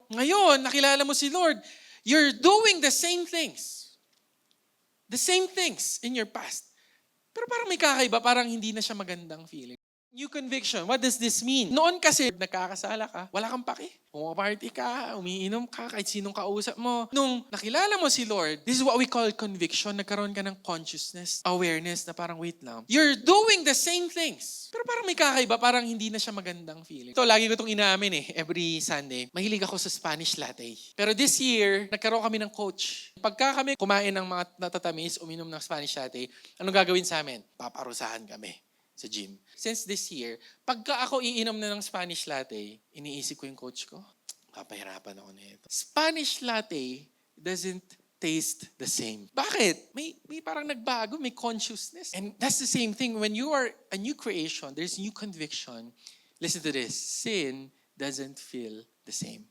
ngayon, nakilala mo si Lord, you're doing the same things. The same things in your past. Pero parang may kakaiba, parang hindi na siya magandang feeling. New conviction, what does this mean? Noon kasi, nagkakasala ka, wala kang pake. Pumaparty ka, umiinom ka, kahit sinong kausap mo. Nung nakilala mo si Lord, this is what we call conviction. Nagkaroon ka ng consciousness, awareness na parang wait lang. You're doing the same things. Pero parang may kakaiba, parang hindi na siya magandang feeling. Ito, lagi ko itong inaamin every Sunday. Mahilig ako sa Spanish latte. Pero this year, nagkaroon kami ng coach. Pagka kami kumain ng mga natatamis, uminom ng Spanish latte, anong gagawin sa amin? Paparusahan kami sa gym. Since this year, pagka ako iinom na ng Spanish latte, iniisip ko yung coach ko, kapahirapan ako nito. Spanish latte doesn't taste the same. Bakit? May parang nagbago, may consciousness. And that's the same thing. When you are a new creation, there's new conviction. Listen to this. Sin doesn't feel the same.